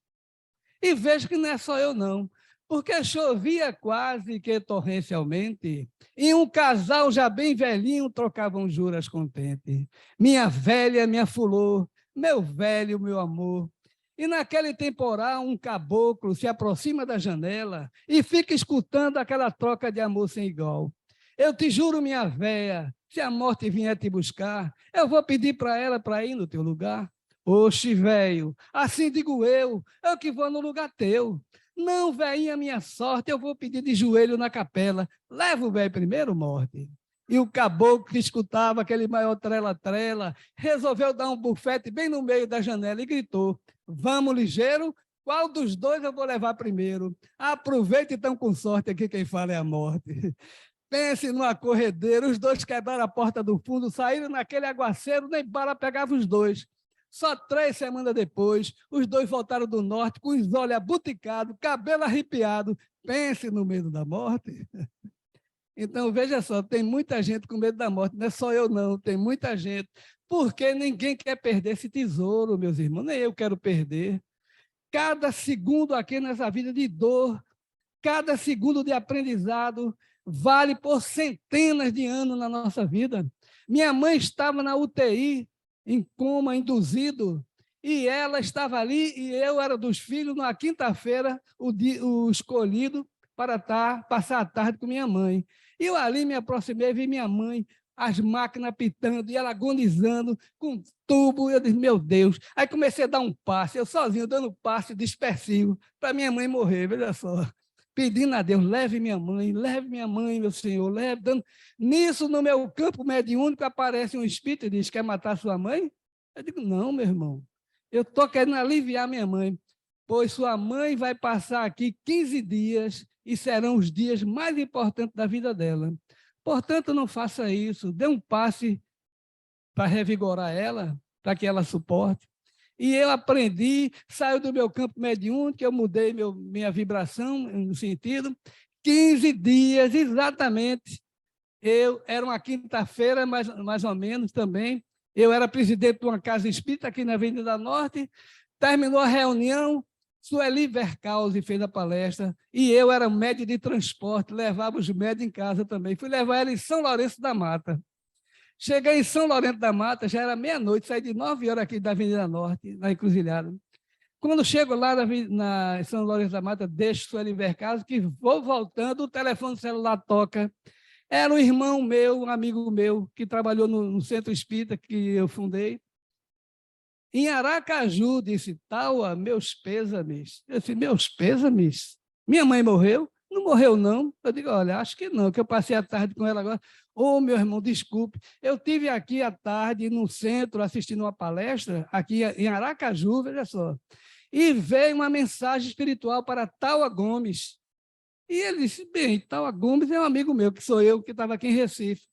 S3: E vejo que não é só eu, não. Porque chovia quase que torrencialmente, e um casal já bem velhinho trocavam juras contentes. Minha velha, minha fulô, meu velho, meu amor. E naquele temporal, um caboclo se aproxima da janela e fica escutando aquela troca de amor sem igual. Eu te juro, minha véia, se a morte vier te buscar, eu vou pedir para ela para ir no teu lugar. Oxe, velho, assim digo eu que vou no lugar teu. Não, velhinha, minha sorte, eu vou pedir de joelho na capela. Leva o velho primeiro, morte. E o caboclo que escutava aquele maior trela-trela, resolveu dar um bufete bem no meio da janela e gritou: vamos ligeiro, qual dos dois eu vou levar primeiro? Aproveite então com sorte, aqui quem fala é a morte. Pense numa corredeira, os dois quebraram a porta do fundo, saíram naquele aguaceiro, nem bala pegava os dois. Só 3 semanas depois, os dois voltaram do norte com os olhos abuticados, cabelo arrepiado. Pense no medo da morte. Então, veja só, tem muita gente com medo da morte, não é só eu não, tem muita gente, porque ninguém quer perder esse tesouro, meus irmãos, nem eu quero perder. Cada segundo aqui nessa vida de dor, cada segundo de aprendizado, vale por centenas de anos na nossa vida. Minha mãe estava na UTI, em coma induzido, e ela estava ali, e eu era dos filhos, na quinta-feira, o escolhido para passar a tarde com minha mãe. E eu ali me aproximei, vi minha mãe, as máquinas pitando, e ela agonizando, com tubo, eu disse, meu Deus. Aí comecei a dar um passe, eu sozinho, dando passe dispersivo, para minha mãe morrer, veja só. Pedindo a Deus, leve minha mãe, meu Senhor, leve. Dando... Nisso, no meu campo mediúnico, aparece um espírito e diz, quer matar sua mãe? Eu digo, não, meu irmão, eu estou querendo aliviar minha mãe, pois sua mãe vai passar aqui 15 dias e serão os dias mais importantes da vida dela. Portanto, não faça isso, dê um passe para revigorar ela, para que ela suporte. E eu aprendi, saio do meu campo mediúnico, eu mudei minha vibração no sentido, 15 dias exatamente, era uma quinta-feira, mais ou menos também, eu era presidente de uma casa espírita aqui na Avenida da Norte, terminou a reunião, Sueli Vercausi fez a palestra, e eu era médico de transporte, levava os médicos em casa também, fui levar ela em São Lourenço da Mata. Cheguei em São Lourenço da Mata, já era meia-noite, saí de 9 horas aqui da Avenida Norte, na Encruzilhada. Quando chego lá na São Lourenço da Mata, deixo Sueli Vercausi, que vou voltando, o telefone celular toca. Era um irmão meu, um amigo meu, que trabalhou no Centro Espírita que eu fundei. Em Aracaju, disse, Taua, meus pêsames. Eu disse, meus pêsames? Minha mãe morreu? Não morreu, não. Eu digo, olha, acho que não, que eu passei a tarde com ela agora. Ô, meu irmão, desculpe, eu estive aqui à tarde no centro assistindo uma palestra, aqui em Aracaju, veja só, e veio uma mensagem espiritual para Taua Gomes. E ele disse, bem, Taua Gomes é um amigo meu, que sou eu, que estava aqui em Recife.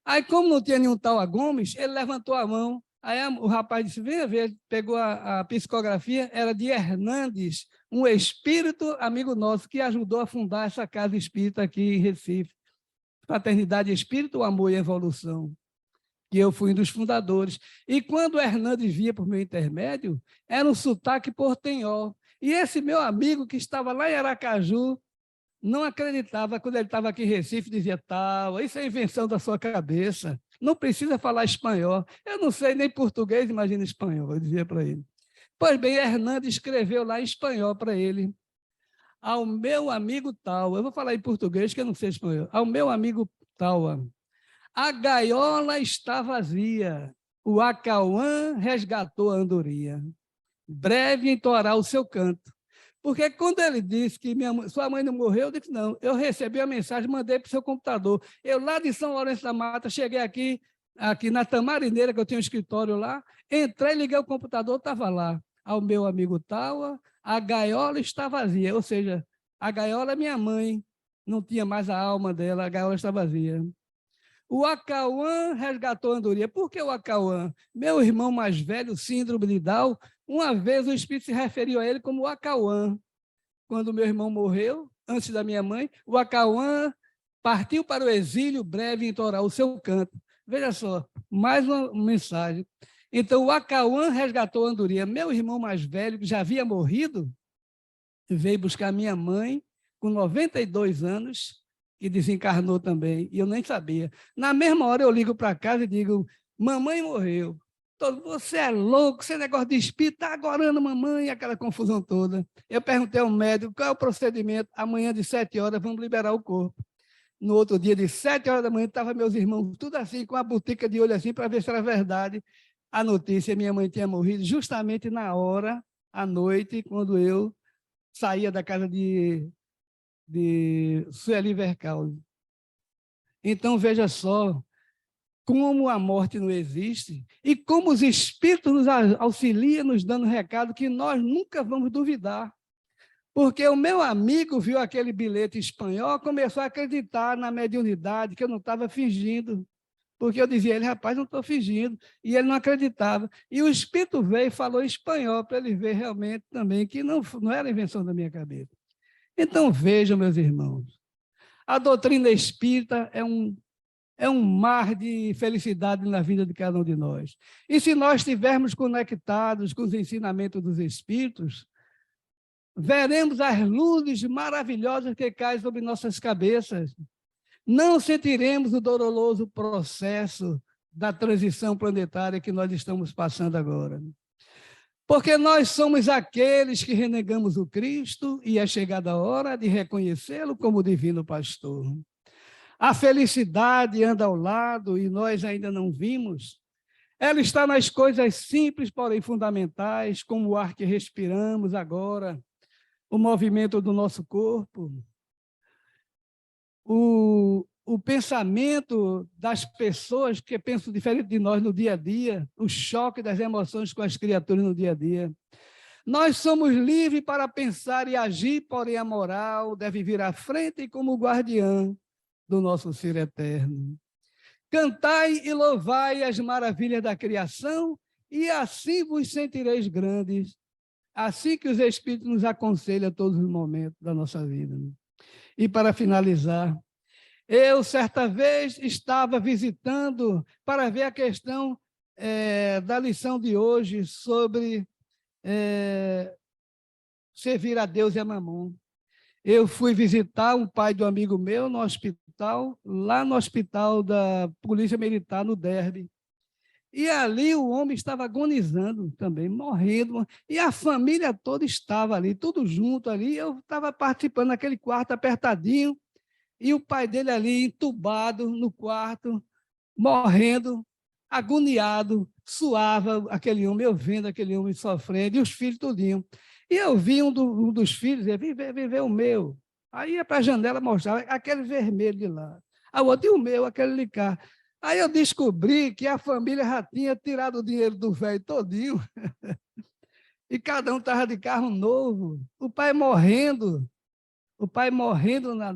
S3: Aí, como não tinha nenhum Taua Gomes, ele levantou a mão. Aí o rapaz disse, venha ver, pegou a psicografia, era de Hernandes, um espírito amigo nosso que ajudou a fundar essa casa espírita aqui em Recife. Fraternidade Espírito, Amor e Evolução, que eu fui um dos fundadores. E quando o Hernandes via por meu intermédio, era um sotaque portenhol. E esse meu amigo que estava lá em Aracaju, não acreditava, quando ele estava aqui em Recife, dizia, tal, isso é invenção da sua cabeça, não precisa falar espanhol. Eu não sei nem português, imagina espanhol, eu dizia para ele. Pois bem, Hernandes escreveu lá em espanhol para ele. ao meu amigo tal, eu vou falar em português que eu não sei espanhol, ao meu amigo tal, a gaiola está vazia, o acauã resgatou a andorinha, breve entoará o seu canto. Porque quando ele disse que sua mãe não morreu, eu disse, não, eu recebi a mensagem, mandei para o seu computador. Eu lá de São Lourenço da Mata, cheguei aqui na Tamarineira, que eu tinha um escritório lá, entrei, liguei o computador, estava lá. Ao meu amigo tal, a gaiola está vazia, ou seja, a gaiola é minha mãe, não tinha mais a alma dela, a gaiola está vazia. O Acauã resgatou a andorinha. Por que o Acauã? Meu irmão mais velho, síndrome de Down, uma vez o Espírito se referiu a ele como o Acauã. Quando meu irmão morreu, antes da minha mãe, o Acauã partiu para o exílio, breve entorar o seu canto. Veja só, mais uma mensagem. Então, o Acauã resgatou a andorinha. Meu irmão mais velho, que já havia morrido, veio buscar minha mãe, com 92 anos, que desencarnou também, e eu nem sabia. Na mesma hora eu ligo para casa e digo, mamãe morreu. Você é louco, você é negócio de espírito, está agorando mamãe, aquela confusão toda. Eu perguntei ao médico, qual é o procedimento? Amanhã de 7 horas vamos liberar o corpo. No outro dia, de 7 horas da manhã, estavam meus irmãos tudo assim, com a botica de olho assim, para ver se era verdade a notícia. Minha mãe tinha morrido justamente na hora, à noite, quando eu saía da casa de Sueli Vercalde. Então, veja só como a morte não existe e como os espíritos nos auxiliam, nos dando recado que nós nunca vamos duvidar. Porque o meu amigo viu aquele bilhete espanhol, começou a acreditar na mediunidade, que eu não estava fingindo. Porque eu dizia a ele, rapaz, não estou fingindo. E ele não acreditava. E o espírito veio e falou espanhol para ele ver realmente também que não era invenção da minha cabeça. Então, vejam, meus irmãos, a doutrina espírita é um mar de felicidade na vida de cada um de nós. E se nós estivermos conectados com os ensinamentos dos espíritos, veremos as luzes maravilhosas que caem sobre nossas cabeças. Não sentiremos o doloroso processo da transição planetária que nós estamos passando agora. Porque nós somos aqueles que renegamos o Cristo e é chegada a hora de reconhecê-lo como divino pastor. A felicidade anda ao lado e nós ainda não vimos. Ela está nas coisas simples, porém fundamentais, como o ar que respiramos agora, o movimento do nosso corpo, o pensamento das pessoas que pensam diferente de nós no dia a dia, o choque das emoções com as criaturas no dia a dia. Nós somos livres para pensar e agir, porém a moral deve vir à frente como guardiã do nosso ser eterno. Cantai e louvai as maravilhas da criação e assim vos sentireis grandes, assim que os Espíritos nos aconselham a todos os momentos da nossa vida. E para finalizar, eu, certa vez, estava visitando para ver a questão da lição de hoje sobre servir a Deus e a Mamon. Eu fui visitar um pai do amigo meu no hospital, lá no hospital da Polícia Militar, no Derby. E ali o homem estava agonizando também, morrendo, e a família toda estava ali, tudo junto ali. Eu estava participando naquele quarto apertadinho, e o pai dele ali entubado no quarto, morrendo, agoniado, suava aquele homem, eu vendo aquele homem sofrendo, e os filhos tudinho. E eu vi um dos filhos, ele vem ver o meu. Aí ia para a janela mostrar aquele vermelho de lá. A outra, e o meu, aquele de cá. Aí eu descobri que a família já tinha tirado o dinheiro do velho todinho e cada um estava de carro novo. O pai morrendo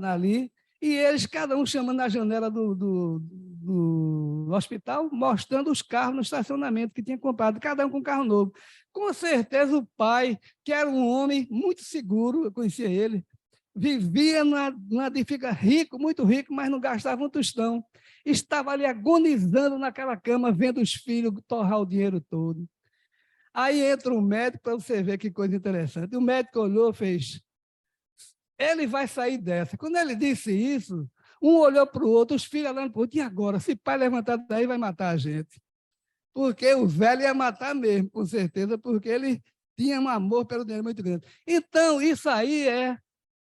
S3: ali, e eles, cada um chamando na janela do hospital, mostrando os carros no estacionamento que tinha comprado, cada um com um carro novo. Com certeza o pai, que era um homem muito seguro, eu conhecia ele, vivia numa fica rico, muito rico, mas não gastava um tostão. Estava ali agonizando naquela cama, vendo os filhos torrar o dinheiro todo. Aí entra um médico, para você ver que coisa interessante. O médico olhou e fez, ele vai sair dessa. Quando ele disse isso, um olhou para o outro, os filhos olhando para o outro, e agora? Se pai levantar daí, vai matar a gente. Porque o velho ia matar mesmo, com certeza, porque ele tinha um amor pelo dinheiro muito grande. Então, isso aí é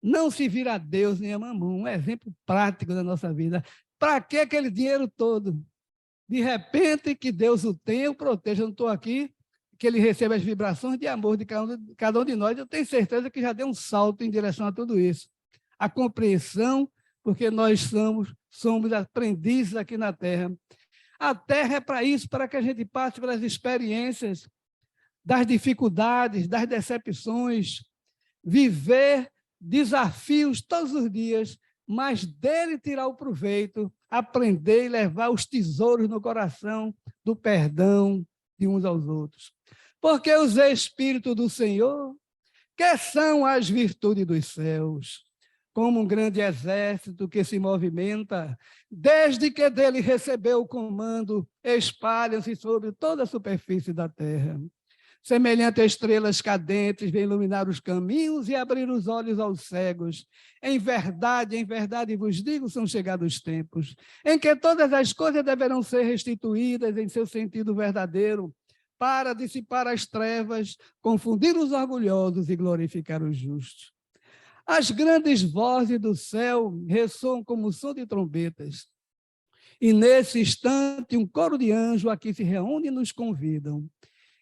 S3: não se vira a Deus nem a mamão. Um exemplo prático da nossa vida. Para que aquele dinheiro todo? De repente, que Deus o tenha, o proteja. Eu não estou aqui, que ele receba as vibrações de amor de cada um de nós. Eu tenho certeza que já deu um salto em direção a tudo isso. A compreensão, porque nós somos aprendizes aqui na Terra. A Terra é para isso, para que a gente passe pelas experiências, das dificuldades, das decepções, viver desafios todos os dias, mas dele tirar o proveito, aprender e levar os tesouros no coração do perdão de uns aos outros. Porque os Espíritos do Senhor, que são as virtudes dos céus, como um grande exército que se movimenta, desde que dele recebeu o comando, espalham-se sobre toda a superfície da terra. Semelhante a estrelas cadentes, vem iluminar os caminhos e abrir os olhos aos cegos. Em verdade vos digo, são chegados os tempos em que todas as coisas deverão ser restituídas em seu sentido verdadeiro, para dissipar as trevas, confundir os orgulhosos e glorificar os justos. As grandes vozes do céu ressoam como o som de trombetas. E nesse instante, um coro de anjos aqui se reúne e nos convidam.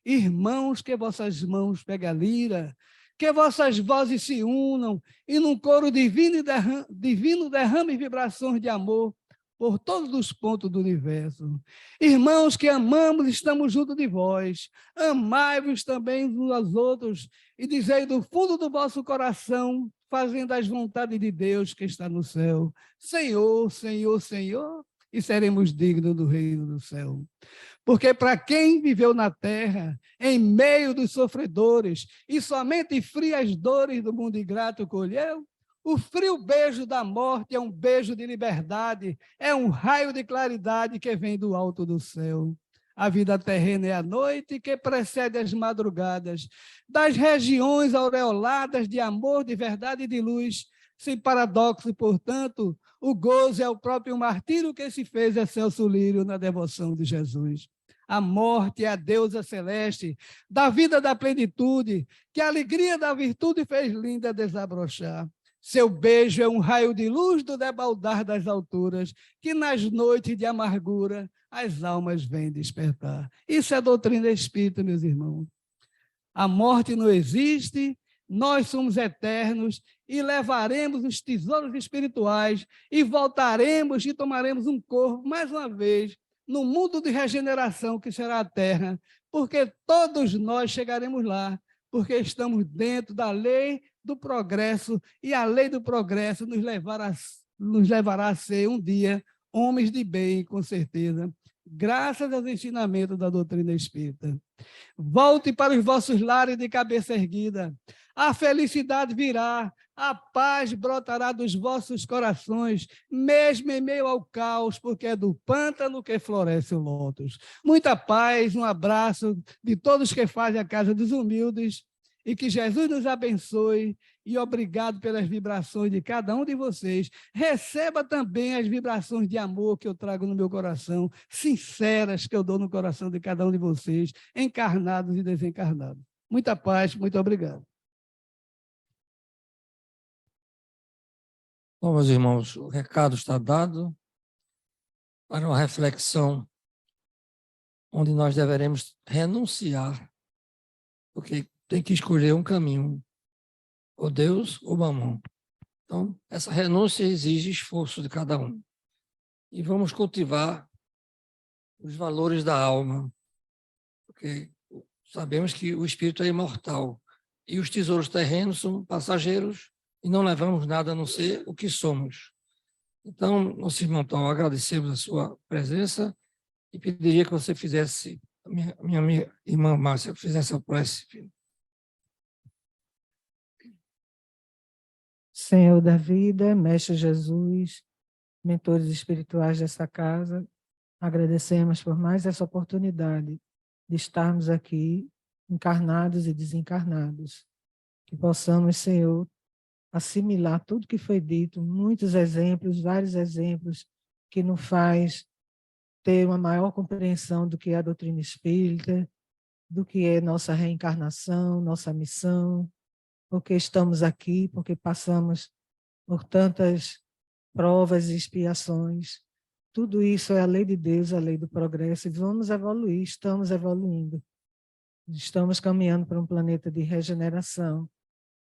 S3: Irmãos, que vossas mãos peguem a lira, que vossas vozes se unam e num coro divino derrame vibrações de amor por todos os pontos do universo. Irmãos que amamos, estamos junto de vós. Amai-vos também uns aos outros e dizei do fundo do vosso coração, fazendo as vontades de Deus que está no céu. Senhor, Senhor, Senhor, e seremos dignos do reino do céu. Porque para quem viveu na terra, em meio dos sofredores, e somente frias dores do mundo ingrato colheu, o frio beijo da morte é um beijo de liberdade, é um raio de claridade que vem do alto do céu. A vida terrena é a noite que precede as madrugadas, das regiões aureoladas de amor, de verdade e de luz. Sem paradoxo, portanto, o gozo é o próprio martírio que se fez excelso lírio na devoção de Jesus. A morte é a deusa celeste, da vida da plenitude, que a alegria da virtude fez linda desabrochar. Seu beijo é um raio de luz do debaldar das alturas, que nas noites de amargura as almas vêm despertar. Isso é doutrina espírita, meus irmãos. A morte não existe, nós somos eternos e levaremos os tesouros espirituais e voltaremos e tomaremos um corpo, mais uma vez, no mundo de regeneração que será a Terra, porque todos nós chegaremos lá, porque estamos dentro da lei do progresso, e a lei do progresso nos levará a ser um dia homens de bem, com certeza, graças aos ensinamentos da doutrina espírita. Volte para os vossos lares de cabeça erguida, a felicidade virá, a paz brotará dos vossos corações, mesmo em meio ao caos, porque é do pântano que floresce o lótus. Muita paz, um abraço de todos que fazem a Casa dos Humildes, e que Jesus nos abençoe, e obrigado pelas vibrações de cada um de vocês. Receba também as vibrações de amor que eu trago no meu coração, sinceras que eu dou no coração de cada um de vocês, encarnados e desencarnados. Muita paz, muito obrigado.
S1: Bom, meus irmãos, o recado está dado para uma reflexão onde nós deveremos renunciar, porque tem que escolher um caminho, ou Deus ou Mamão. Então, essa renúncia exige esforço de cada um. E vamos cultivar os valores da alma, porque sabemos que o espírito é imortal e os tesouros terrenos são passageiros e não levamos nada a não ser o que somos. Então, nosso irmão Tom, agradecemos a sua presença e pediria que você fizesse, minha amiga, irmã Márcia, fizesse a prece, filho.
S4: Senhor da vida, Mestre Jesus, mentores espirituais dessa casa, agradecemos por mais essa oportunidade de estarmos aqui, encarnados e desencarnados. Que possamos, Senhor, assimilar tudo que foi dito, muitos exemplos, vários exemplos, que nos faz ter uma maior compreensão do que é a doutrina espírita, do que é nossa reencarnação, nossa missão, porque estamos aqui, porque passamos por tantas provas e expiações. Tudo isso é a lei de Deus, a lei do progresso, e vamos evoluir, estamos evoluindo. Estamos caminhando para um planeta de regeneração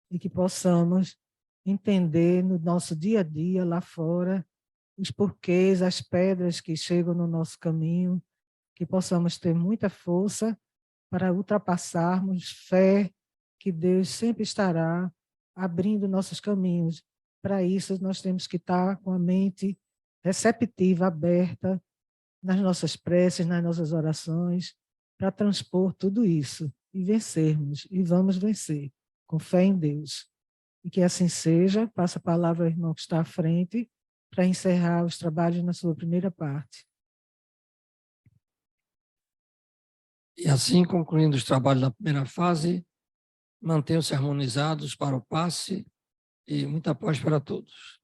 S4: e que possamos entender no nosso dia a dia, lá fora, os porquês, as pedras que chegam no nosso caminho, que possamos ter muita força para ultrapassarmos, fé que Deus sempre estará abrindo nossos caminhos. Para isso, nós temos que estar com a mente receptiva, aberta, nas nossas preces, nas nossas orações, para transpor tudo isso e vencermos, e vamos vencer, com fé em Deus. E que assim seja. Passa a palavra ao irmão que está à frente, para encerrar os trabalhos na sua primeira parte.
S1: E assim, concluindo os trabalhos da primeira fase, mantenham-se harmonizados para o passe e muita paz para todos.